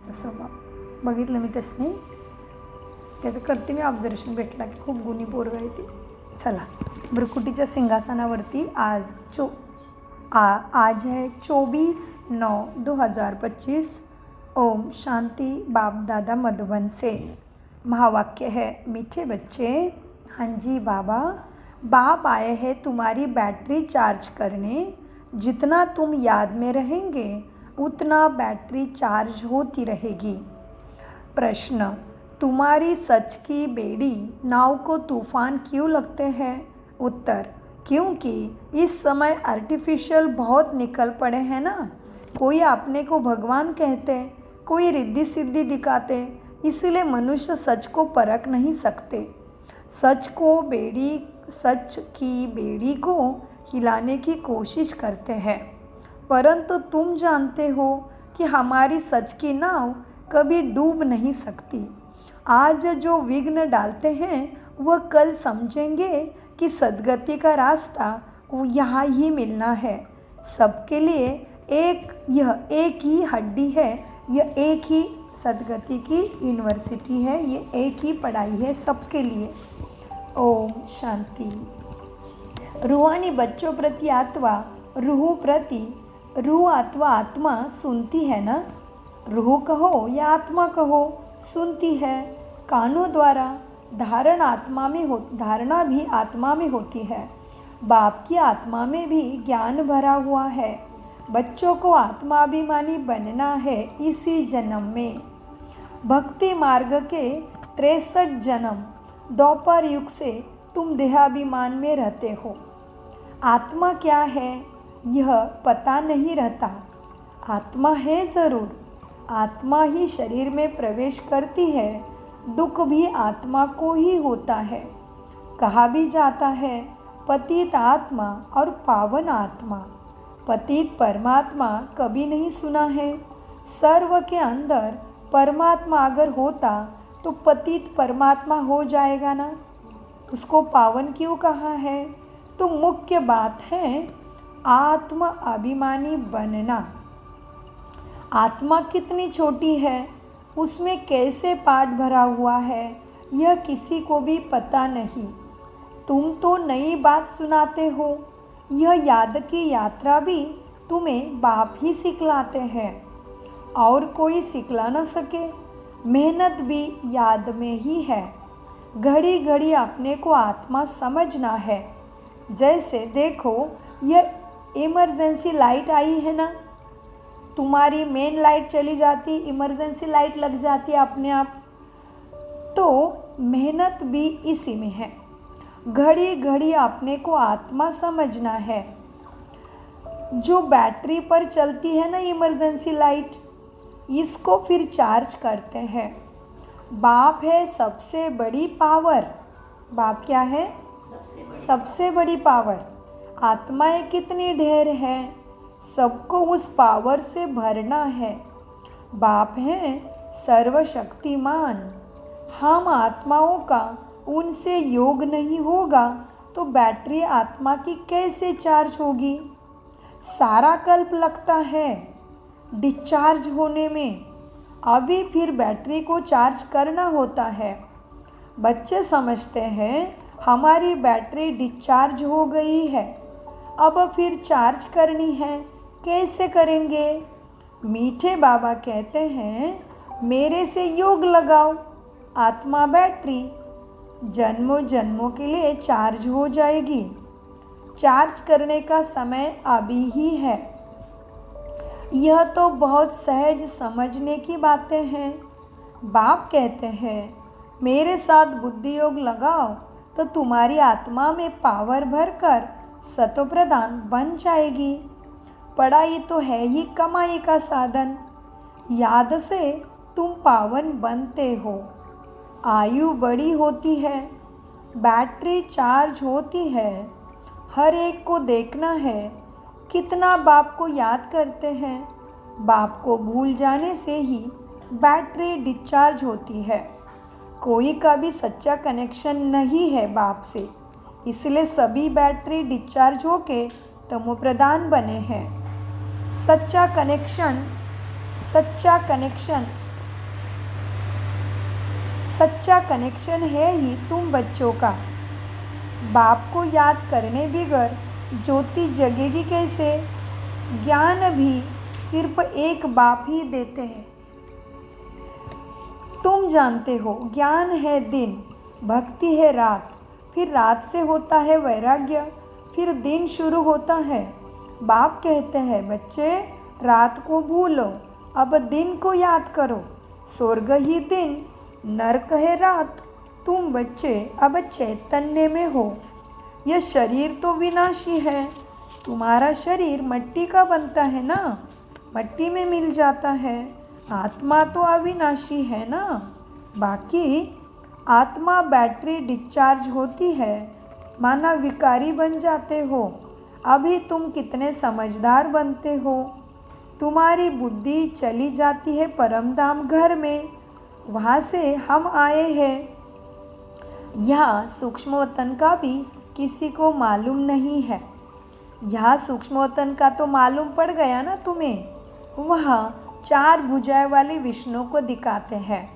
स्वभाव बघितलं मी त्यासनी, त्याचं करते मी ऑब्झर्वेशन भेटला की खूप गुणी पोरग आहे ती. चला, भ्रुकुटीच्या सिंहासनावरती आज है 24/9/2025. ओम शांति. बाप दादा मधुबन से महावाक्य है, मीठे बच्चे. हाँ जी बाबा, बाप आए हैं तुम्हारी बैटरी चार्ज करने. जितना तुम याद में रहेंगे उतना बैटरी चार्ज होती रहेगी. प्रश्न, तुम्हारी सच की बेड़ी नाव को तूफान क्यों लगते हैं? उत्तर, क्योंकि इस समय आर्टिफिशियल बहुत निकल पड़े हैं ना. कोई अपने को भगवान कहते, कोई रिद्धि सिद्धि दिखाते, इसलिए मनुष्य सच को परख नहीं सकते. सच की बेड़ी को हिलाने की कोशिश करते हैं, परंतु तुम जानते हो कि हमारी सच की नाव कभी डूब नहीं सकती. आज जो विघ्न डालते हैं वह कल समझेंगे कि सद्गति का रास्ता यहाँ ही मिलना है. सबके लिए यह एक ही हड्डी है, यह एक ही सद्गति की यूनिवर्सिटी है, ये एक ही पढ़ाई है सबके लिए. ओम शांति. रूहानी बच्चों प्रति अथवा रूह प्रति, रूह अथवा आत्मा सुनती है ना. रूह कहो या आत्मा कहो, सुनती है. कानों द्वारा धारणा भी आत्मा में होती है. बाप की आत्मा में भी ज्ञान भरा हुआ है. बच्चों को आत्माभिमानी बनना है इसी जन्म में. भक्ति मार्ग के 63 जन्म द्वापर युग से तुम देहाभिमान में रहते हो. आत्मा क्या है यह पता नहीं रहता. आत्मा है ज़रूर. आत्मा ही शरीर में प्रवेश करती है. दुख भी आत्मा को ही होता है. कहा भी जाता है पतित आत्मा और पावन आत्मा. पतित परमात्मा कभी नहीं सुना है. सर्व के अंदर परमात्मा अगर होता तो पतित परमात्मा हो जाएगा ना. उसको पावन क्यों कहा है? तो मुख्य बात है आत्म अभिमानी बनना. आत्मा कितनी छोटी है, उसमें कैसे पाठ भरा हुआ है, यह किसी को भी पता नहीं. तुम तो नई बात सुनाते हो. यह याद की यात्रा भी तुम्हें बाप ही सिखलाते हैं, और कोई सिखला न सके. मेहनत भी याद में ही है. घड़ी घड़ी अपने को आत्मा समझना है. जैसे देखो, यह इमरजेंसी लाइट आई है ना, तुम्हारी मेन लाइट चली जाती, इमरजेंसी लाइट लग जाती है अपने आप. तो मेहनत भी इसी में है. घड़ी घड़ी अपने को आत्मा समझना है. जो बैटरी पर चलती है ना इमरजेंसी लाइट, इसको फिर चार्ज करते हैं. बाप है सबसे बड़ी पावर. बाप क्या है? सबसे बड़ी पावर. आत्माएं कितनी ढेर है, सबको उस पावर से भरना है. बाप है सर्वशक्तिमान. हम आत्माओं का उनसे योग नहीं होगा तो बैटरी आत्मा की कैसे चार्ज होगी? सारा कल्प लगता है डिस्चार्ज होने में. अभी फिर बैटरी को चार्ज करना होता है. बच्चे समझते हैं हमारी बैटरी डिस्चार्ज हो गई है, अब फिर चार्ज करनी है, कैसे करेंगे? मीठे बाबा कहते हैं मेरे से योग लगाओ, आत्मा बैटरी जन्मों जन्मों के लिए चार्ज हो जाएगी. चार्ज करने का समय अभी ही है. यह तो बहुत सहज समझने की बातें हैं. बाप कहते हैं मेरे साथ बुद्धि योग लगाओ तो तुम्हारी आत्मा में पावर भरकर सतो प्रधान बन जाएगी. पढ़ाई तो है ही कमाई का साधन. याद से तुम पावन बनते हो. आयु बड़ी होती है, बैटरी चार्ज होती है. हर एक को देखना है कितना बाप को याद करते हैं. बाप को भूल जाने से ही बैटरी डिस्चार्ज होती है. कोई का भी सच्चा कनेक्शन नहीं है बाप से, इसलिए सभी बैटरी डिस्चार्ज होके तमो प्रधान बने हैं. सच्चा कनेक्शन सच्चा कनेक्शन है ही तुम बच्चों का। बाप को याद करने बगैर ज्योति जगेगी कैसे? ज्ञान भी सिर्फ एक बाप ही देते हैं। तुम जानते हो, ज्ञान है दिन, भक्ति है रात, फिर रात से होता है वैराग्य, फिर दिन शुरू होता है। बाप कहते हैं, बच्चे रात को भूलो, अब दिन को याद करो। स्वर्ग ही दिन, नरक है रात। तुम बच्चे अब चैतन्य में हो। यह शरीर तो विनाशी है। तुम्हारा शरीर मिट्टी का बनता है ना, मिट्टी में मिल जाता है। आत्मा तो अविनाशी है ना। बाकी आत्मा बैटरी डिस्चार्ज होती है, माना विकारी बन जाते हो। अभी तुम कितने समझदार बनते हो। तुम्हारी बुद्धि चली जाती है परमधाम घर में, वहाँ से हम आए हैं। यह सूक्ष्म वतन का भी किसी को मालूम नहीं है। यह सूक्ष्म वतन का तो मालूम पड़ गया ना तुम्हें। वहाँ 4 भुजाएं वाली विष्णु को दिखाते हैं।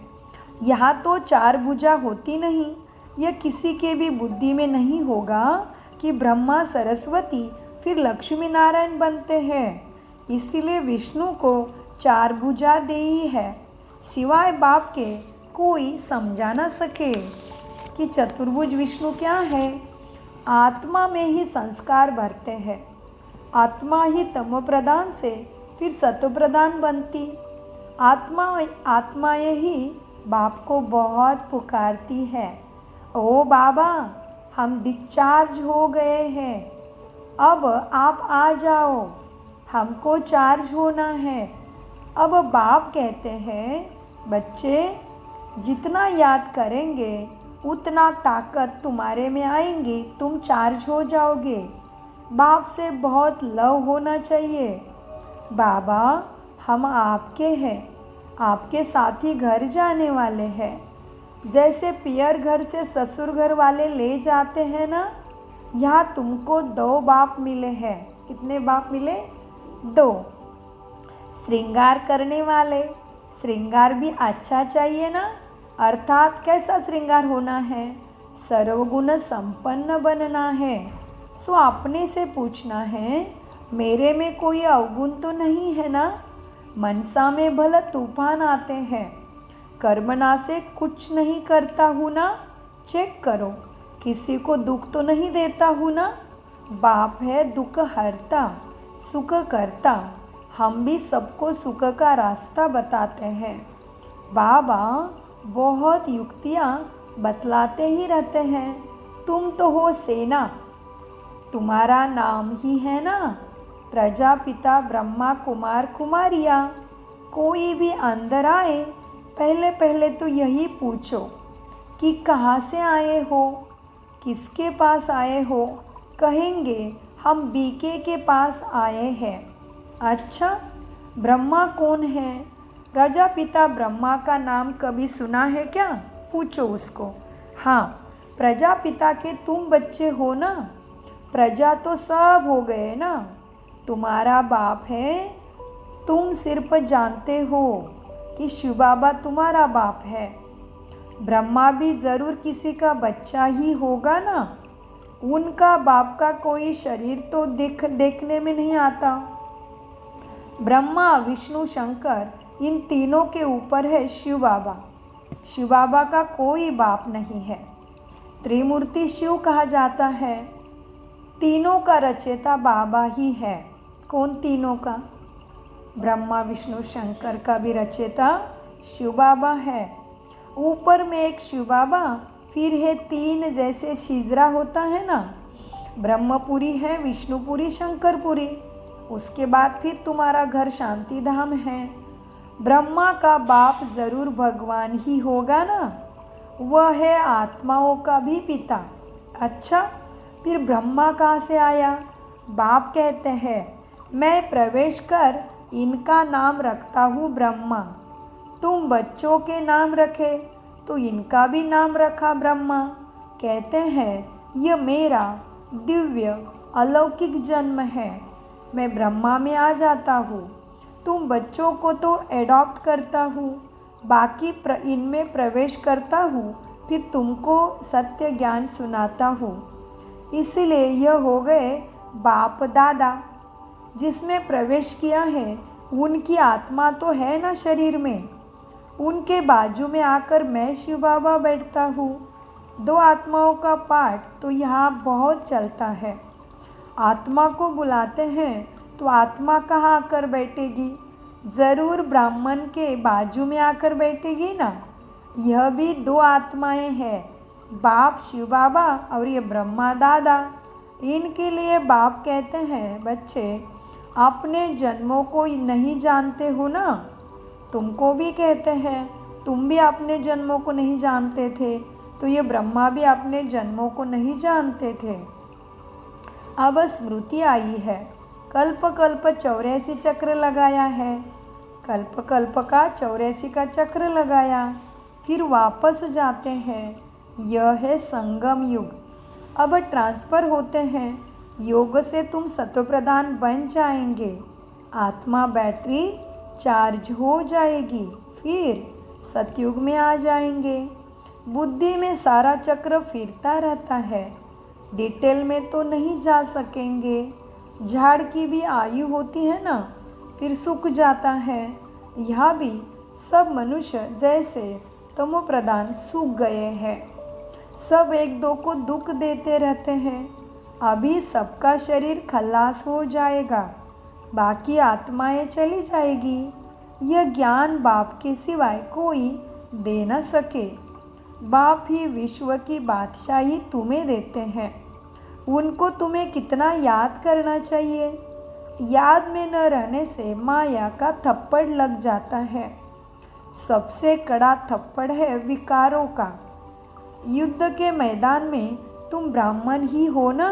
यहाँ तो 4 भुजा होती नहीं। यह किसी के भी बुद्धि में नहीं होगा कि ब्रह्मा सरस्वती फिर लक्ष्मी नारायण बनते हैं। इसीलिए विष्णु को 4 भुजा दी है। सिवाय बाप के कोई समझा ना सके कि चतुर्भुज विष्णु क्या है। आत्मा में ही संस्कार भरते हैं। आत्मा ही तमो प्रधान से फिर सतो प्रधान बनती। आत्माएं ही बाप को बहुत पुकारती है, ओ बाबा हम डिस्चार्ज हो गए हैं, अब आप आ जाओ, हमको चार्ज होना है। अब बाप कहते हैं, बच्चे जितना याद करेंगे उतना ताकत तुम्हारे में आएंगी, तुम चार्ज हो जाओगे। बाप से बहुत लव होना चाहिए। बाबा हम आपके हैं, आपके साथ ही घर जाने वाले हैं। जैसे पियर घर से ससुर घर वाले ले जाते हैं ना, यहाँ तुमको 2 बाप मिले हैं। कितने बाप मिले? 2। श्रृंगार करने वाले। श्रृंगार भी अच्छा चाहिए ना, अर्थात कैसा श्रृंगार होना है? सर्वगुण संपन्न बनना है। सो अपने से पूछना है, मेरे में कोई अवगुण तो नहीं है ना? मनसा में भला तूफान आते हैं, कर्मना से कुछ नहीं करता हूँ ना? चेक करो, किसी को दुख तो नहीं देता हूँ ना? बाप है दुख हरता, सुख करता। हम भी सबको सुख का रास्ता बताते हैं। बाबा बहुत युक्तियाँ बतलाते ही रहते हैं। तुम तो हो सेना, तुम्हारा नाम ही है ना प्रजापिता ब्रह्मा कुमार कुमारियाँ। कोई भी अंदर आए, पहले पहले तो यही पूछो कि कहाँ से आए हो, किसके पास आए हो? कहेंगे हम बीके के पास आए हैं। अच्छा, ब्रह्मा कौन है? प्रजापिता ब्रह्मा का नाम कभी सुना है क्या? पूछो उसको। हाँ, प्रजापिता के तुम बच्चे हो ना। प्रजा तो सब हो गए ना। तुम्हारा बाप है, तुम सिर्फ जानते हो कि शिव बाबा तुम्हारा बाप है। ब्रह्मा भी ज़रूर किसी का बच्चा ही होगा ना। उनका बाप का कोई शरीर तो देखने में नहीं आता। ब्रह्मा विष्णु शंकर इन तीनों के ऊपर है शिव बाबा। शिव बाबा का कोई बाप नहीं है। त्रिमूर्ति शिव कहा जाता है। तीनों का रचयिता बाबा ही है। कौन तीनों का? ब्रह्मा विष्णु शंकर का भी रचयिता शिव बाबा है। ऊपर में एक शिव बाबा, फिर है 3 जैसे शिजरा होता है ना, ब्रह्मपुरी है, विष्णुपुरी, शंकरपुरी। उसके बाद फिर तुम्हारा घर शांति धाम है। ब्रह्मा का बाप ज़रूर भगवान ही होगा ना, वह है आत्माओं का भी पिता। अच्छा, फिर ब्रह्मा कहाँ से आया? बाप कहते हैं, मैं प्रवेश कर इनका नाम रखता हूँ ब्रह्मा। तुम बच्चों के नाम रखे तो इनका भी नाम रखा ब्रह्मा। कहते हैं, यह मेरा दिव्य अलौकिक जन्म है। मैं ब्रह्मा में आ जाता हूँ। तुम बच्चों को तो एडॉप्ट करता हूँ। बाकी इनमें प्रवेश करता हूँ, फिर तुमको सत्य ज्ञान सुनाता हूँ। इसलिए यह हो गए बाप दादा। जिसमें प्रवेश किया है उनकी आत्मा तो है ना शरीर में, उनके बाजू में आकर मैं शिव बाबा बैठता हूँ। दो आत्माओं का पाठ तो यहाँ बहुत चलता है। आत्मा को बुलाते हैं तो आत्मा कहाँ आकर बैठेगी? ज़रूर ब्राह्मण के बाजू में आकर बैठेगी ना। यह भी दो आत्माएं हैं, बाप शिव बाबा और ये ब्रह्मा दादा। इनके लिए बाप कहते हैं, बच्चे अपने जन्मों को नहीं जानते हो ना। तुमको भी कहते हैं, तुम भी अपने जन्मों को नहीं जानते थे, तो ये ब्रह्मा भी अपने जन्मों को नहीं जानते थे। अब स्मृति आई है, कल्प कल्प 84 चक्र लगाया है, कल्प कल्प का 84 का चक्र लगाया, फिर वापस जाते हैं। यह है संगम युग। अब ट्रांसफ़र होते हैं, योग से तुम सत्वप्रधान बन जाएंगे, आत्मा बैटरी चार्ज हो जाएगी, फिर सतयुग में आ जाएंगे। बुद्धि में सारा चक्र फिरता रहता है, डिटेल में तो नहीं जा सकेंगे। झाड़ की भी आयु होती है ना, फिर सूख जाता है। यहाँ भी सब मनुष्य जैसे तमो प्रधान सूख गए हैं, सब एक दो को दुख देते रहते हैं। अभी सबका शरीर खल्लास हो जाएगा, बाकी आत्माएं चली जाएगी। यह ज्ञान बाप के सिवाय कोई दे न सके। बाप ही विश्व की बादशाही तुम्हें देते हैं। उनको तुम्हें कितना याद करना चाहिए। याद में न रहने से माया का थप्पड़ लग जाता है। सबसे कड़ा थप्पड़ है विकारों का। युद्ध के मैदान में तुम ब्राह्मण ही हो ना,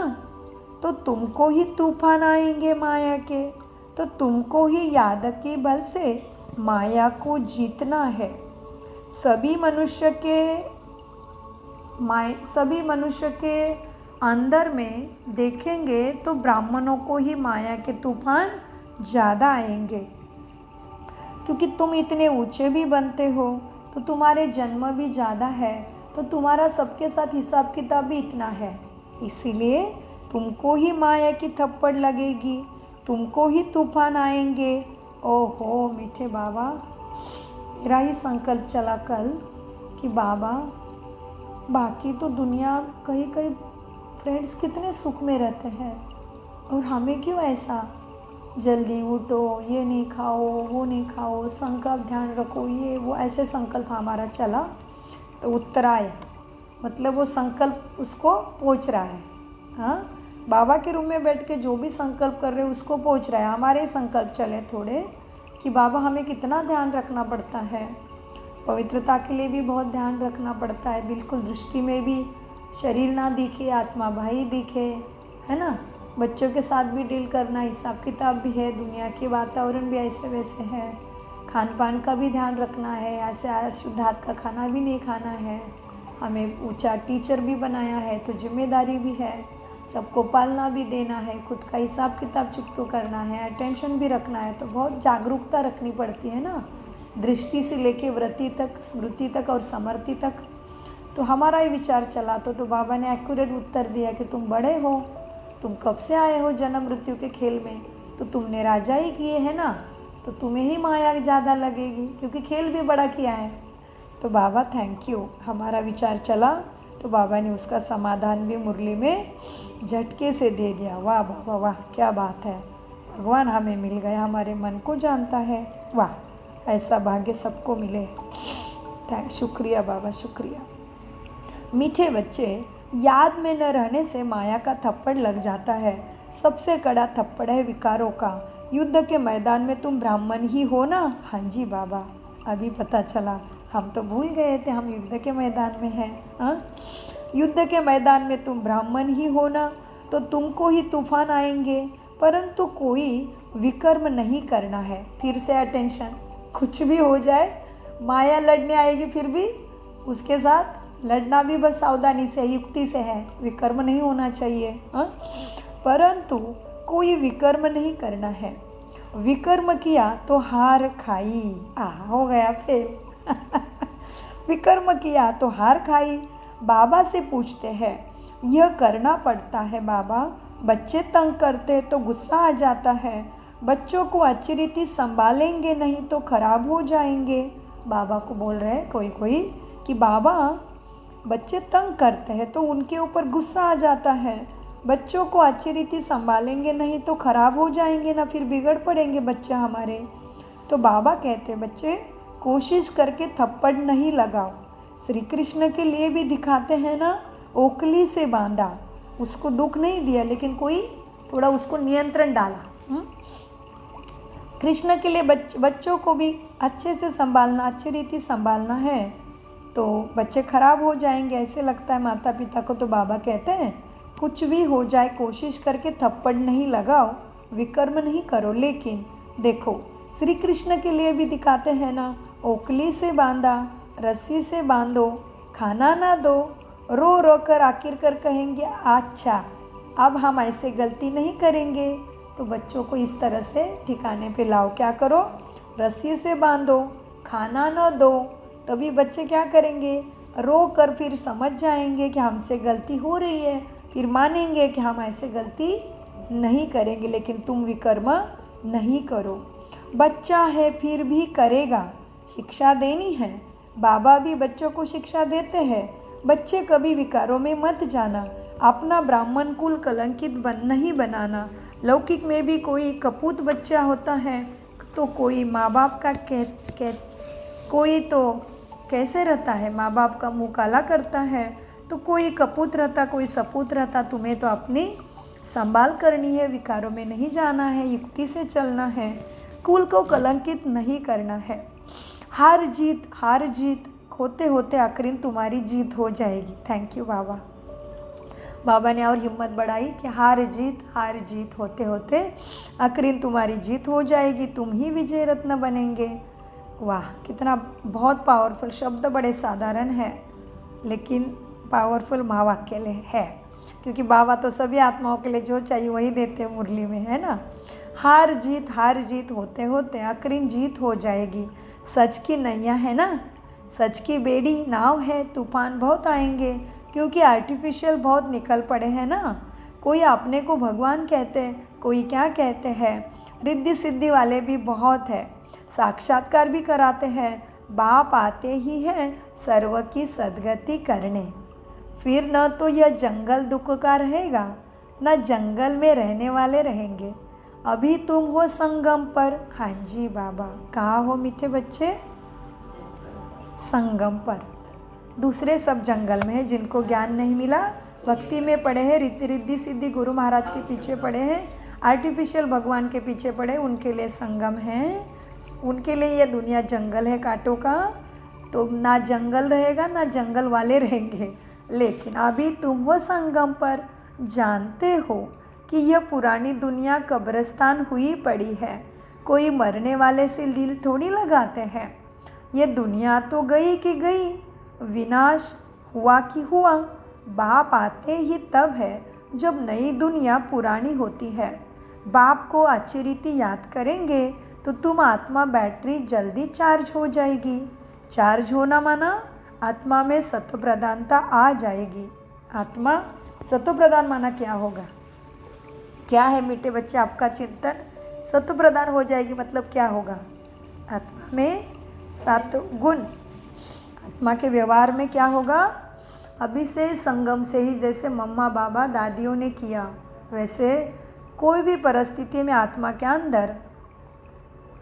तो तुमको ही तूफान आएंगे माया के, तो तुमको ही याद के बल से माया को जीतना है। सभी मनुष्य के अंदर में देखेंगे तो ब्राह्मणों को ही माया के तूफान ज़्यादा आएंगे, क्योंकि तुम इतने ऊंचे भी बनते हो, तो तुम्हारे जन्म भी ज़्यादा है, तो तुम्हारा सबके साथ हिसाब किताब भी इतना है। इसीलिए तुमको ही माया की थप्पड़ लगेगी, तुमको ही तूफान आएंगे। ओहो मीठे बाबा, मेरा ही संकल्प चला कल कि बाबा बाकी तो दुनिया कहीं कहीं फ्रेंड्स कितने सुख में रहते हैं, और हमें क्यों ऐसा जल्दी उठो, ये नहीं खाओ, वो नहीं खाओ, संकल्प ध्यान रखो, ये वो ऐसे संकल्प हमारा चला। तो उत्तराय मतलब वो संकल्प उसको पहुँच रहा है। हाँ, बाबा के रूम में बैठ के जो भी संकल्प कर रहे उसको पहुँच रहा है। हमारे संकल्प चले थोड़े कि बाबा हमें कितना ध्यान रखना पड़ता है, पवित्रता के लिए भी बहुत ध्यान रखना पड़ता है। बिल्कुल दृष्टि में भी शरीर ना दिखे, आत्मा भाई दिखे, है ना। बच्चों के साथ भी डील करना, हिसाब किताब भी है, दुनिया के वातावरण भी ऐसे वैसे है, खान पान का भी ध्यान रखना है, ऐसे अशुद्ध हाथ का खाना भी नहीं खाना है। हमें ऊंचा टीचर भी बनाया है तो जिम्मेदारी भी है, सबको पालना भी देना है, खुद का हिसाब किताब चुकतो करना है, अटेंशन भी रखना है। तो बहुत जागरूकता रखनी पड़ती है ना, दृष्टि से लेके वृत्ति तक, स्मृति तक और समृद्धि तक। तो हमारा ही विचार चला तो बाबा ने एक्यूरेट उत्तर दिया कि तुम बड़े हो, तुम कब से आए हो जन्म मृत्यु के खेल में, तो तुमने राजाई किए है ना, तो तुम्हें ही माया ज़्यादा लगेगी, क्योंकि खेल भी बड़ा किया है। तो बाबा थैंक यू, हमारा विचार चला तो बाबा ने उसका समाधान भी मुरली में झटके से दे दिया। वाह बाबा वाह, क्या बात है, भगवान हमें मिल गया, हमारे मन को जानता है। वाह, ऐसा भाग्य सबको मिले। शुक्रिया बाबा, शुक्रिया। मीठे बच्चे, याद में न रहने से माया का थप्पड़ लग जाता है। सबसे कड़ा थप्पड़ है विकारों का। युद्ध के मैदान में तुम ब्राह्मण ही हो ना? हाँ जी बाबा, अभी पता चला, हम तो भूल गए थे हम युद्ध के मैदान में हैं। हाँ, युद्ध के मैदान में तुम ब्राह्मण ही हो ना, तो तुमको ही तूफान आएंगे, परंतु कोई विकर्म नहीं करना है। फिर से अटेंशन, कुछ भी हो जाए माया लड़ने आएगी, फिर भी उसके साथ लड़ना भी बस सावधानी से, युक्ति से है, विकर्म नहीं होना चाहिए। हाँ, परंतु कोई विकर्म नहीं करना है। विकर्म किया तो हार खाई, हो गया फेल। विकर्म किया तो हार खाई। बाबा से पूछते हैं, यह करना पड़ता है बाबा, बच्चे तंग करते तो गुस्सा आ जाता है, बच्चों को अच्छी रीति संभालेंगे नहीं तो खराब हो जाएंगे। बाबा को बोल रहे हैं कोई कि बाबा बच्चे तंग करते हैं तो उनके ऊपर गुस्सा आ जाता है, बच्चों को अच्छी रीति संभालेंगे नहीं तो खराब हो जाएंगे ना, फिर बिगड़ पड़ेंगे बच्चे हमारे। तो बाबा कहते हैं, बच्चे कोशिश करके थप्पड़ नहीं लगाओ। श्री कृष्ण के लिए भी दिखाते हैं ना, ओखली से बांधा, उसको दुख नहीं दिया लेकिन कोई थोड़ा उसको नियंत्रण डाला। कृष्ण के लिए बच्चों को भी अच्छे से संभालना, अच्छी रीति संभालना है तो बच्चे खराब हो जाएंगे, ऐसे लगता है माता पिता को। तो बाबा कहते हैं कुछ भी हो जाए कोशिश करके थप्पड़ नहीं लगाओ, विकर्म नहीं करो। लेकिन देखो श्री कृष्ण के लिए भी दिखाते हैं ना, ओखली से बांधा, रस्सी से बांधो, खाना ना दो, रो रो कर आखिरकार कहेंगे अच्छा अब हम ऐसे गलती नहीं करेंगे। तो बच्चों को इस तरह से ठिकाने पे लाओ। क्या करो, रस्सी से बांधो, खाना ना दो, तभी बच्चे क्या करेंगे, रो कर फिर समझ जाएंगे कि हमसे गलती हो रही है, फिर मानेंगे कि हम ऐसे गलती नहीं करेंगे। लेकिन तुम विकर्म नहीं करो। बच्चा है फिर भी करेगा, शिक्षा देनी है। बाबा भी बच्चों को शिक्षा देते हैं, बच्चे कभी विकारों में मत जाना, अपना ब्राह्मण कुल कलंकित नहीं बनाना। लौकिक में भी कोई कपूत बच्चा होता है तो कोई माँ बाप का कोई तो कैसे रहता है, माँ बाप का मुँह काला करता है, तो कोई कपूत रहता कोई सपूत रहता। तुम्हें तो अपनी संभाल करनी है, विकारों में नहीं जाना है, युक्ति से चलना है, कुल को कलंकित नहीं करना है। हार जीत होते होते आखिर तुम्हारी जीत हो जाएगी। थैंक यू बाबा। बाबा ने और हिम्मत बढ़ाई कि हार जीत होते होते आखिर तुम्हारी जीत हो जाएगी, तुम ही विजय रत्न बनेंगे। वाह, कितना बहुत पावरफुल शब्द, बड़े साधारण है लेकिन पावरफुल महावाक्य है, क्योंकि बाबा तो सभी आत्माओं के लिए जो चाहिए वही देते हैं मुरली में, है ना। हार जीत होते होते आखिर जीत हो जाएगी। सच की नैया है ना, सच की बेड़ी नाव है, तूफान बहुत आएंगे क्योंकि आर्टिफिशियल बहुत निकल पड़े हैं ना। कोई अपने को भगवान कहते हैं, कोई क्या कहते हैं, रिद्धि सिद्धि वाले भी बहुत है, साक्षात्कार भी कराते हैं। बाप आते ही हैं सर्व की सद्गति करने। फिर न तो यह जंगल दुख का रहेगा, न जंगल में रहने वाले रहेंगे। अभी तुम हो संगम पर। हाँ जी बाबा, कहाँ हो मीठे बच्चे, संगम पर। दूसरे सब जंगल में है, जिनको ज्ञान नहीं मिला, भक्ति में पड़े हैं, रिद्धि सिद्धि गुरु महाराज के पीछे पड़े हैं, आर्टिफिशियल भगवान के पीछे पड़े, उनके लिए संगम है, उनके लिए यह दुनिया जंगल है कांटों का। तो ना जंगल रहेगा ना जंगल वाले रहेंगे। लेकिन अभी तुम हो संगम पर, जानते हो कि यह पुरानी दुनिया कब्रिस्तान हुई पड़ी है, कोई मरने वाले से दिल थोड़ी लगाते हैं। ये दुनिया तो गई कि गई, विनाश हुआ कि हुआ। बाप आते ही तब है जब नई दुनिया पुरानी होती है। बाप को अच्छी रीति याद करेंगे तो तुम आत्मा बैटरी जल्दी चार्ज हो जाएगी। चार्ज होना माना आत्मा में सत्व प्रधानता आ जाएगी। आत्मा सत्व प्रधान माना क्या होगा, क्या है मीठे बच्चे आपका चिंतन। सत्व प्रधान हो जाएगी मतलब क्या होगा, आत्मा में 7 गुण। आत्मा के व्यवहार में क्या होगा, अभी से संगम से ही जैसे मम्मा बाबा दादियों ने किया, वैसे कोई भी परिस्थिति में आत्मा के अंदर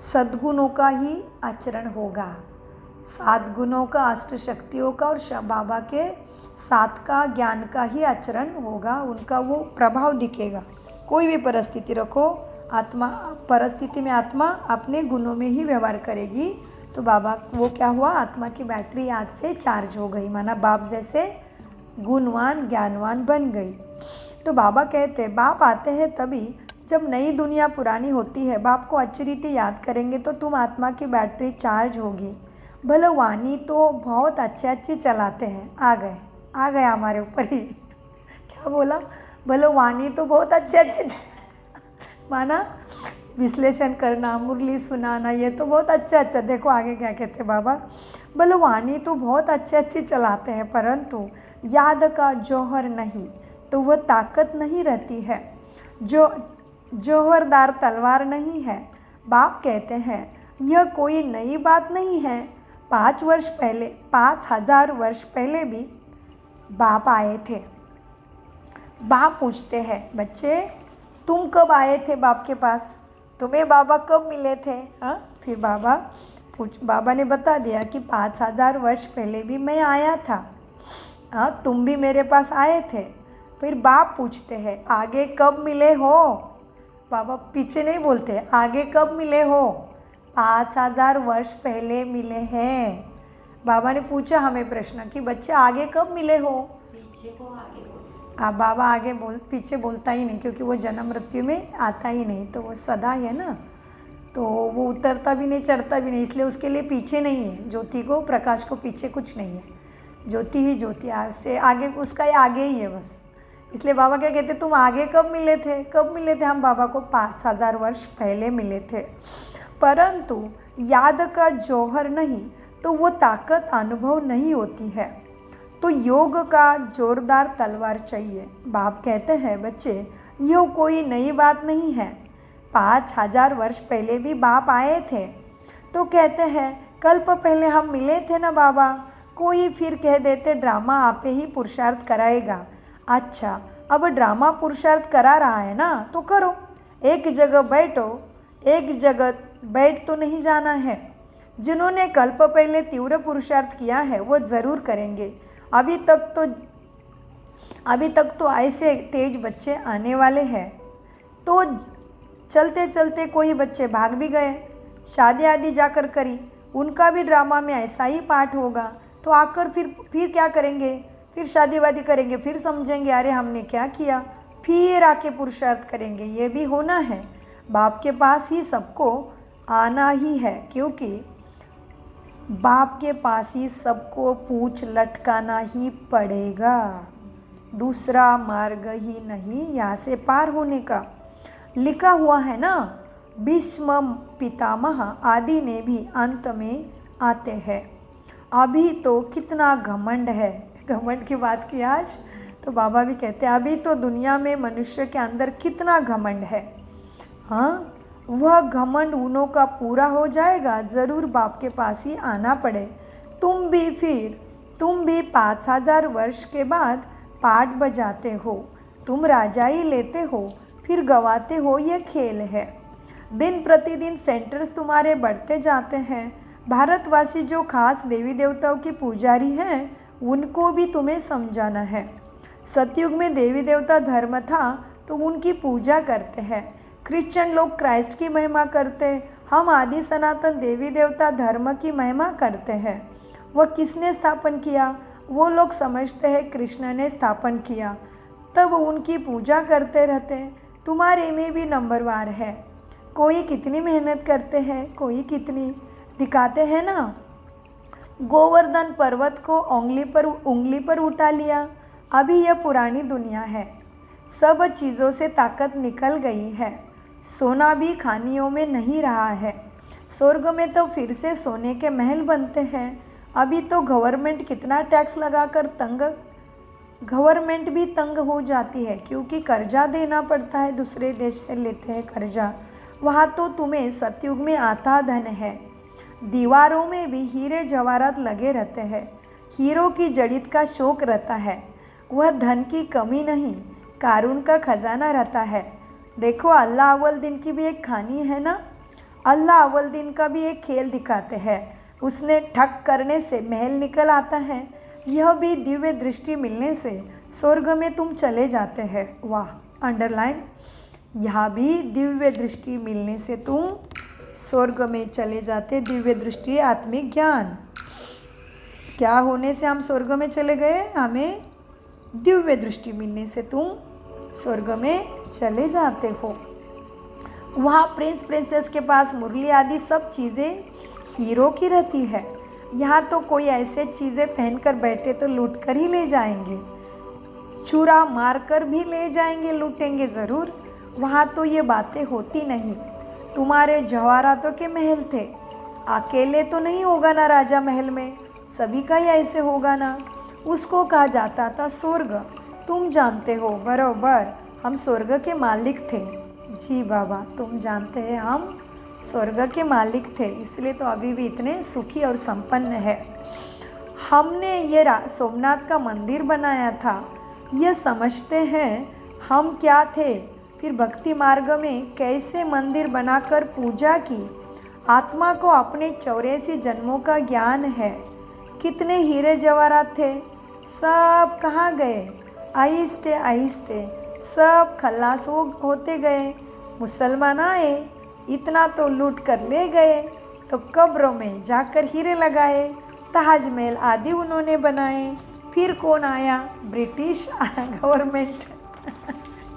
सद्गुणों का ही आचरण होगा। 7 गुणों का, अष्ट शक्तियों का और बाबा के 7 का ज्ञान का ही आचरण होगा, उनका वो प्रभाव दिखेगा। कोई भी परिस्थिति रखो, आत्मा परिस्थिति में आत्मा अपने गुणों में ही व्यवहार करेगी। तो बाबा वो क्या हुआ, आत्मा की बैटरी आज से चार्ज हो गई, माना बाप जैसे गुणवान ज्ञानवान बन गई। तो बाबा कहते हैं बाप आते हैं तभी जब नई दुनिया पुरानी होती है। बाप को अच्छी रीति याद करेंगे तो तुम आत्मा की बैटरी चार्ज होगी। भले वाणी तो बहुत अच्छी चलाते हैं, आ गए हमारे ऊपर ही क्या बोला, भले वाणी तो बहुत अच्छे माना विश्लेषण करना, मुरली सुनाना, ये तो बहुत अच्छा। देखो आगे क्या कहते बाबा, बोले वाणी तो बहुत अच्छी चलाते हैं, परंतु याद का जौहर नहीं तो वह ताकत नहीं रहती है, जो जौहरदार तलवार नहीं है। बाप कहते हैं यह कोई नई बात नहीं है। 5,000 वर्ष पहले भी बाप आए थे। बाप पूछते हैं बच्चे तुम कब आए थे बाप के पास, तुम्हें बाबा कब मिले थे? हाँ, फिर बाबा ने बता दिया कि 5,000 वर्ष पहले भी मैं आया था। हाँ, तुम भी मेरे पास आए थे। फिर बाप पूछते हैं आगे कब मिले हो? बाबा पीछे नहीं बोलते, आगे कब मिले हो? 5,000 वर्ष पहले मिले हैं। बाबा ने पूछा हमें प्रश्न कि बच्चे आगे कब मिले हो? पीछे को आगे बोलते। बाबा आगे पीछे बोलता ही नहीं, क्योंकि वो जन्म मृत्यु में आता ही नहीं, तो वो सदा है ना, तो वो उतरता भी नहीं चढ़ता भी नहीं, इसलिए उसके लिए पीछे नहीं है। ज्योति को, प्रकाश को पीछे कुछ नहीं है, ज्योति ही ज्योति, उससे आगे उसका ये आगे ही है बस। इसलिए बाबा क्या कहते तुम आगे कब मिले थे? कब मिले थे? हम बाबा को 5,000 वर्ष पहले मिले थे, परंतु याद का जौहर नहीं तो वो ताकत अनुभव नहीं होती है, तो योग का जोरदार तलवार चाहिए। बाप कहते हैं बच्चे यह कोई नई बात नहीं है। 5,000 वर्ष पहले भी बाप आए थे, तो कहते हैं कल्प पहले हम मिले थे ना बाबा। कोई फिर कह देते ड्रामा आपे ही पुरुषार्थ कराएगा। अच्छा, अब ड्रामा पुरुषार्थ करा रहा है ना, तो करो, एक जगह बैठो, एक जगह बैठ तो नहीं जाना है। जिन्होंने कल्प पहले तीव्र पुरुषार्थ किया है वो ज़रूर करेंगे। अभी तक तो ऐसे तेज बच्चे आने वाले हैं, तो चलते चलते कोई बच्चे भाग भी गए, शादी आदि जाकर करी, उनका भी ड्रामा में ऐसा ही पाठ होगा। तो आकर फिर क्या करेंगे? फिर शादी वादी करेंगे, फिर समझेंगे अरे हमने क्या किया, फिर आके पुरुषार्थ करेंगे। ये भी होना है, बाप के पास ही सबको आना ही है, क्योंकि बाप के पास ही सबको पूछ लटकाना ही पड़ेगा, दूसरा मार्ग ही नहीं यहाँ से पार होने का। लिखा हुआ है ना, भीष्म पितामह आदि ने भी अंत में आते हैं। अभी तो कितना घमंड है, घमंड की बात की आज, तो बाबा भी कहते हैं अभी तो दुनिया में मनुष्य के अंदर कितना घमंड है। हाँ, वह घमंड उनों का पूरा हो जाएगा, ज़रूर बाप के पास ही आना पड़े। तुम भी 5,000 वर्ष के बाद पाठ बजाते हो, तुम राजाई लेते हो, फिर गवाते हो, ये खेल है। दिन प्रतिदिन सेंटर्स तुम्हारे बढ़ते जाते हैं। भारतवासी जो खास देवी देवताओं की पुजारी हैं उनको भी तुम्हें समझाना है। सतयुग में देवी देवता धर्म था तो उनकी पूजा करते हैं। क्रिश्चियन लोग क्राइस्ट की महिमा करते, हम आदि सनातन देवी देवता धर्म की महिमा करते हैं। वह किसने स्थापन किया? वो लोग समझते हैं कृष्ण ने स्थापन किया, तब उनकी पूजा करते रहते। तुम्हारे में भी नंबरवार है, कोई कितनी मेहनत करते हैं, कोई कितनी दिखाते हैं ना। गोवर्धन पर्वत को उंगली पर उठा लिया। अभी यह पुरानी दुनिया है, सब चीज़ों से ताकत निकल गई है। सोना भी खानियों में नहीं रहा है। स्वर्ग में तो फिर से सोने के महल बनते हैं। अभी तो गवर्नमेंट कितना टैक्स लगाकर गवर्नमेंट भी तंग हो जाती है, क्योंकि कर्जा देना पड़ता है, दूसरे देश से लेते हैं कर्जा। वहाँ तो तुम्हें सतयुग में आता धन है। दीवारों में भी हीरे जवाहरात लगे रहते हैं। हीरो की जड़ित का शौक रहता है, वह धन की कमी नहीं, कारून का खजाना रहता है। देखो अल्लाह अव्वल दिन की भी एक कहानी है ना, अल्लाह अव्वल दिन का भी एक खेल दिखाते हैं। उसने ठक करने से महल निकल आता है। यह भी दिव्य दृष्टि मिलने से स्वर्ग में तुम चले जाते हैं। वाह, अंडरलाइन, यहाँ भी दिव्य दृष्टि मिलने से तुम स्वर्ग में चले जाते। दिव्य दृष्टि आत्मिक ज्ञान, क्या होने से हम स्वर्ग में चले गए? हमें दिव्य दृष्टि मिलने से तुम स्वर्ग में चले जाते हो। वहाँ प्रिंस प्रिंसेस के पास मुरली आदि सब चीज़ें हीरो की रहती है। यहाँ तो कोई ऐसे चीज़ें पहनकर बैठे तो लूट कर ही ले जाएंगे, चुरा मार कर भी ले जाएंगे, लूटेंगे ज़रूर। वहाँ तो ये बातें होती नहीं। तुम्हारे जवाहरातों के महल थे। अकेले तो नहीं होगा ना राजा महल में, सभी का ही ऐसे होगा ना। उसको कहा जाता था स्वर्ग। तुम जानते हो बरोबर हम स्वर्ग के मालिक थे। जी बाबा, तुम जानते हैं हम स्वर्ग के मालिक थे, इसलिए तो अभी भी इतने सुखी और संपन्न है। हमने ये सोमनाथ का मंदिर बनाया था, यह समझते हैं हम क्या थे। फिर भक्ति मार्ग में कैसे मंदिर बनाकर पूजा की। आत्मा को अपने 84 जन्मों का ज्ञान है। कितने हीरे जवाहरात थे, सब कहाँ गए। आहिस्ते आहिस्ते सब खल्लास होते गए। मुसलमान आए, इतना तो लूट कर ले गए, तो कब्रों में जाकर हीरे लगाए, ताजमहल आदि उन्होंने बनाए। फिर कौन आया, ब्रिटिश गवर्नमेंट।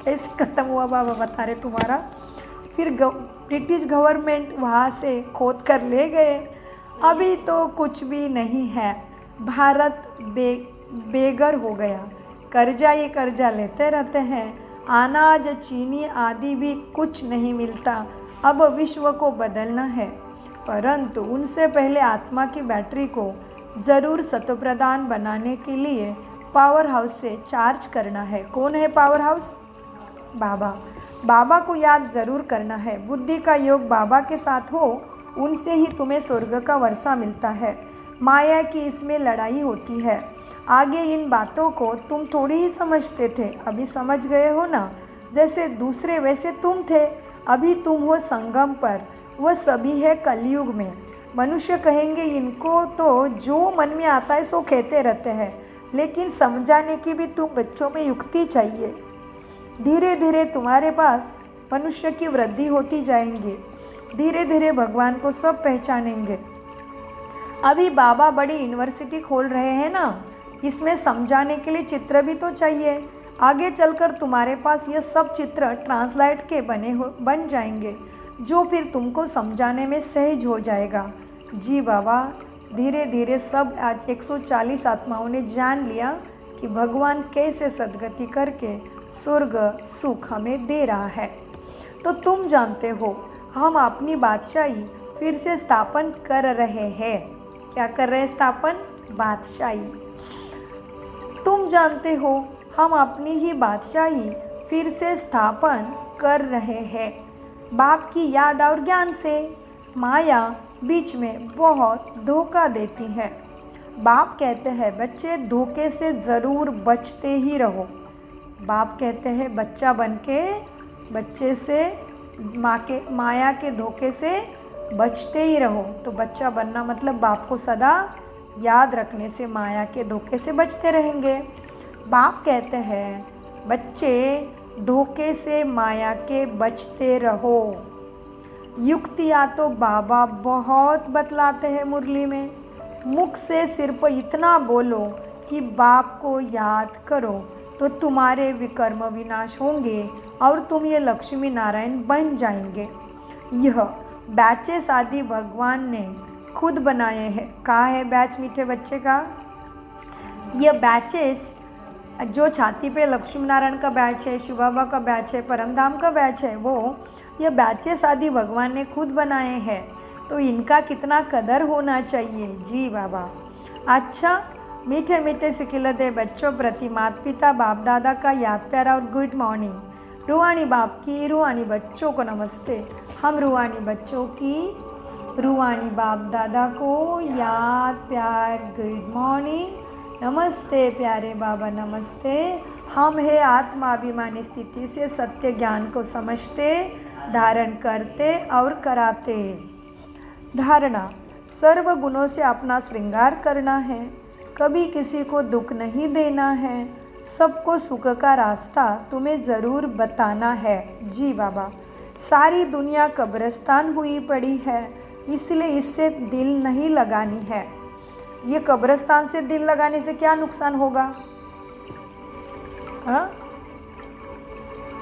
कैसे ख़त्म हुआ बाबा बता रहे तुम्हारा। फिर ब्रिटिश गवर्नमेंट वहाँ से खोद कर ले गए। अभी तो कुछ भी नहीं है। भारत बेघर हो गया, कर्जा ही कर्जा लेते रहते हैं। अनाज चीनी आदि भी कुछ नहीं मिलता। अब विश्व को बदलना है, परंतु उनसे पहले आत्मा की बैटरी को ज़रूर सतप्रधान बनाने के लिए पावर हाउस से चार्ज करना है। कौन है पावर हाउस? बाबा। बाबा को याद ज़रूर करना है। बुद्धि का योग बाबा के साथ हो, उनसे ही तुम्हें स्वर्ग का वर्षा मिलता है। माया की इसमें लड़ाई होती है। आगे इन बातों को तुम थोड़ी ही समझते थे, अभी समझ गए हो ना। जैसे दूसरे वैसे तुम थे, अभी तुम हो संगम पर, वह सभी है कलयुग में। मनुष्य कहेंगे इनको तो जो मन में आता है सो कहते रहते हैं, लेकिन समझाने की भी तुम बच्चों में युक्ति चाहिए। धीरे धीरे तुम्हारे पास मनुष्य की वृद्धि होती जाएंगी। धीरे धीरे भगवान को सब पहचानेंगे। अभी बाबा बड़ी यूनिवर्सिटी खोल रहे हैं ना, इसमें समझाने के लिए चित्र भी तो चाहिए। आगे चलकर तुम्हारे पास ये सब चित्र ट्रांसलेट के बन जाएंगे, जो फिर तुमको समझाने में सहज हो जाएगा। जी बाबा, धीरे धीरे सब आज 140 आत्माओं ने जान लिया कि भगवान कैसे सद्गति करके स्वर्ग सुख हमें दे रहा है। तो तुम जानते हो हम अपनी बादशाही फिर से स्थापन कर रहे हैं। क्या कर रहे हैं? स्थापन बादशाही। तुम जानते हो हम अपनी ही बादशाही फिर से स्थापन कर रहे हैं। बाप की याद और ज्ञान से माया बीच में बहुत धोखा देती है। बाप कहते हैं बच्चे धोखे से ज़रूर बचते ही रहो। बाप कहते हैं बच्चा बन के बच्चे से माया के धोखे से बचते ही रहो। तो बच्चा बनना मतलब बाप को सदा याद रखने से माया के धोखे से बचते रहेंगे। बाप कहते हैं बच्चे धोखे से माया के बचते रहो। युक्तियाँ तो बाबा बहुत बतलाते हैं मुरली में। मुख से सिर्फ इतना बोलो कि बाप को याद करो तो तुम्हारे विकर्म विनाश होंगे और तुम ये लक्ष्मी नारायण बन जाएंगे। यह बैचेस आदि भगवान ने खुद बनाए हैं। कहाँ है बैच मीठे बच्चे का? यह बैचेस जो छाती पे लक्ष्मी नारायण का बैच है, शिव बाबा का बैच है, परमधाम का बैच है, वो ये बैचेस आदि भगवान ने खुद बनाए हैं। तो इनका कितना कदर होना चाहिए। जी बाबा। अच्छा, मीठे मीठे सिकिलते बच्चों प्रति माता पिता बाप दादा का याद प्यारा और गुड मॉर्निंग। रूहानी बाप की रूहानी बच्चों को नमस्ते। हम रूहानी बच्चों की रूहानी बाप दादा को याद प्यार गुड मॉर्निंग। नमस्ते प्यारे बाबा, नमस्ते। हम है आत्माभिमानी स्थिति से सत्य ज्ञान को समझते, धारण करते और कराते। धारणा, सर्व गुणों से अपना श्रृंगार करना है, कभी किसी को दुख नहीं देना है, सबको सुख का रास्ता तुम्हें ज़रूर बताना है। जी बाबा। सारी दुनिया कब्रिस्तान हुई पड़ी है, इसलिए इससे दिल नहीं लगानी है। ये कब्रिस्तान से दिल लगाने से क्या नुकसान होगा? हाँ,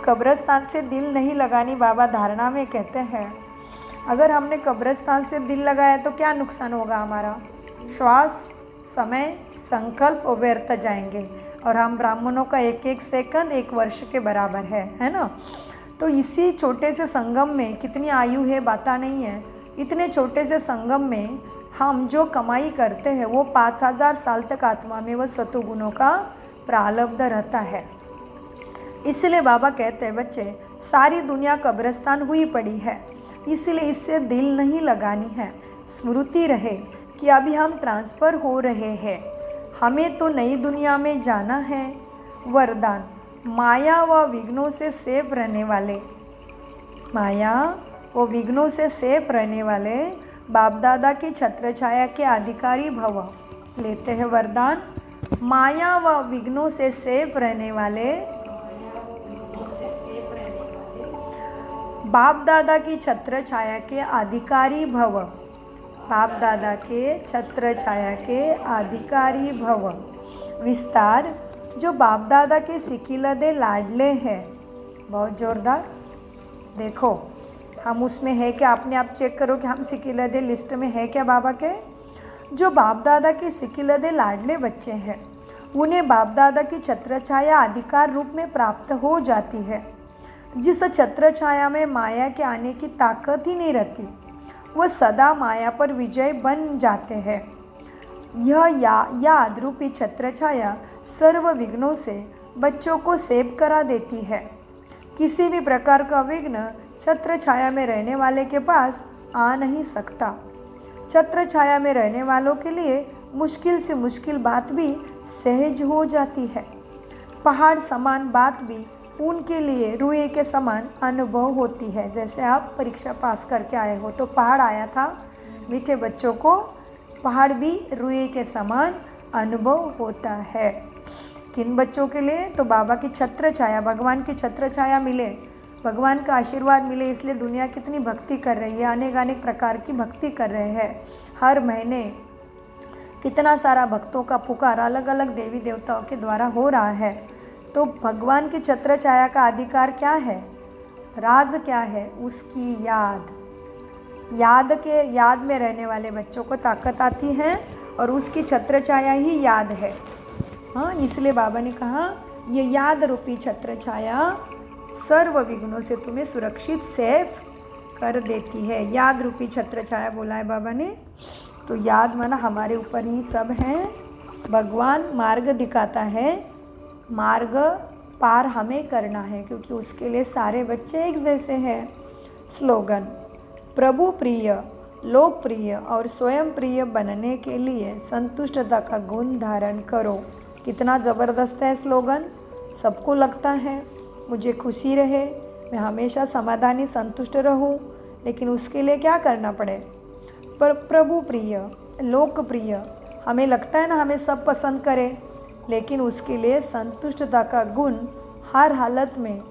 कब्रिस्तान से दिल नहीं लगानी बाबा धारणा में कहते हैं। अगर हमने कब्रिस्तान से दिल लगाया तो क्या नुकसान होगा हमारा? श्वास, समय, संकल्प व्यर्थ जाएंगे और हम ब्राह्मणों का एक एक सेकंड एक वर्ष के बराबर है ना। तो इसी छोटे से संगम में कितनी आयु है बाता नहीं है, इतने छोटे से संगम में हम जो कमाई करते हैं वो 5000 साल तक आत्मा में वो सतुगुणों का प्रारब्ध रहता है। इसलिए बाबा कहते हैं बच्चे सारी दुनिया कब्रिस्तान हुई पड़ी है, इसलिए इससे दिल नहीं लगानी है। स्मृति रहे कि अभी हम ट्रांसफ़र हो रहे हैं, हमें तो नई दुनिया में जाना है। वरदान, माया व विघ्नों से सेफ रहने वाले, माया व विघ्नों से सेफ रहने वाले बाप दादा की छत्र छाया के अधिकारी भव। लेते हैं वरदान, माया व विघ्नों से सेफ रहने वाले बाप दादा की छत्र छाया के अधिकारी भव। बाप दादा के छत्र छाया के अधिकारी भव। विस्तार, जो बाप दादा के सिकिलदे लाडले हैं, बहुत जोरदार। देखो हम उसमें है क्या, अपने आप चेक करो कि हम सिकिलदे लिस्ट में है क्या बाबा के। जो बाप दादा के सिकिलदे लाडले बच्चे हैं उन्हें बाप दादा की छत्र छाया अधिकार रूप में प्राप्त हो जाती है। जिस छत्र छाया में माया के आने की ताकत ही नहीं रहती, वह सदा माया पर विजय बन जाते हैं। यह याद रूपी छत्र छाया सर्व विघ्नों से बच्चों को सेव करा देती है। किसी भी प्रकार का विघ्न छत्र छाया में रहने वाले के पास आ नहीं सकता। छत्र छाया में रहने वालों के लिए मुश्किल से मुश्किल बात भी सहज हो जाती है। पहाड़ समान बात भी उनके लिए रुए के समान अनुभव होती है। जैसे आप परीक्षा पास करके आए हो तो पहाड़ आया था, मीठे बच्चों को पहाड़ भी रुए के समान अनुभव होता है। किन बच्चों के लिए, तो बाबा की छत्र छाया, भगवान की छत्र छाया मिले, भगवान का आशीर्वाद मिले, इसलिए दुनिया कितनी भक्ति कर रही है, अनेक प्रकार की भक्ति कर रहे हैं। हर महीने कितना सारा भक्तों का पुकार अलग अलग देवी देवताओं के द्वारा हो रहा है। तो भगवान की छत्र छाया का अधिकार क्या है, राज क्या है, उसकी याद में रहने वाले बच्चों को ताकत आती है और उसकी छत्र छाया ही याद है। हाँ, इसलिए बाबा ने कहा ये याद रूपी छत्र छाया सर्व विघ्नों से तुम्हें सुरक्षित सेफ कर देती है। याद रूपी छत्र छाया बोला है बाबा ने, तो याद माना हमारे ऊपर ही सब है। भगवान मार्ग दिखाता है, मार्ग पार हमें करना है, क्योंकि उसके लिए सारे बच्चे एक जैसे हैं। स्लोगन, प्रभु प्रिय, लोकप्रिय और स्वयं प्रिय बनने के लिए संतुष्टता का गुण धारण करो। कितना ज़बरदस्त है स्लोगन। सबको लगता है मुझे खुशी रहे, मैं हमेशा समाधानी संतुष्ट रहूं, लेकिन उसके लिए क्या करना पड़े। पर प्रभु प्रिय, लोकप्रिय, हमें लगता है ना हमें सब पसंद करें, लेकिन उसके लिए संतुष्टता का गुण हर हालत में,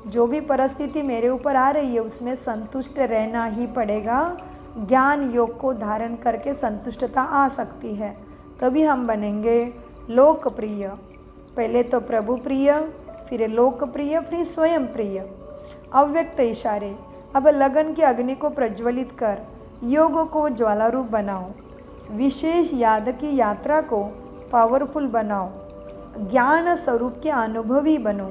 जो भी परिस्थिति मेरे ऊपर आ रही है उसमें संतुष्ट रहना ही पड़ेगा। ज्ञान योग को धारण करके संतुष्टता आ सकती है, तभी हम बनेंगे लोकप्रिय। पहले तो प्रभु प्रिय, फिर लोकप्रिय, फिर स्वयं प्रिय। अव्यक्त इशारे, अब लगन की अग्नि को प्रज्वलित कर योग को ज्वालारूप बनाओ। विशेष याद की यात्रा को पावरफुल बनाओ। ज्ञान स्वरूप के अनुभवी बनो।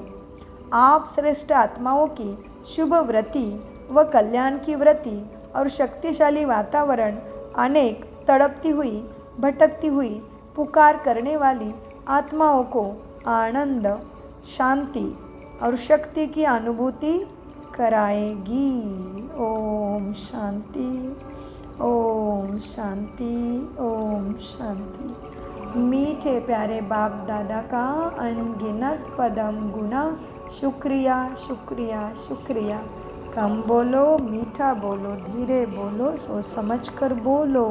आप श्रेष्ठ आत्माओं की शुभ व्रति व कल्याण की व्रति और शक्तिशाली वातावरण, अनेक तड़पती हुई भटकती हुई पुकार करने वाली आत्माओं को आनंद, शांति और शक्ति की अनुभूति कराएगी। ओम शांति, ओम शांति, ओम शांति। मीठे प्यारे बाप दादा का अनगिनत पदम गुना शुक्रिया, शुक्रिया, शुक्रिया। कम बोलो, मीठा बोलो, धीरे बोलो, सोच समझ कर बोलो।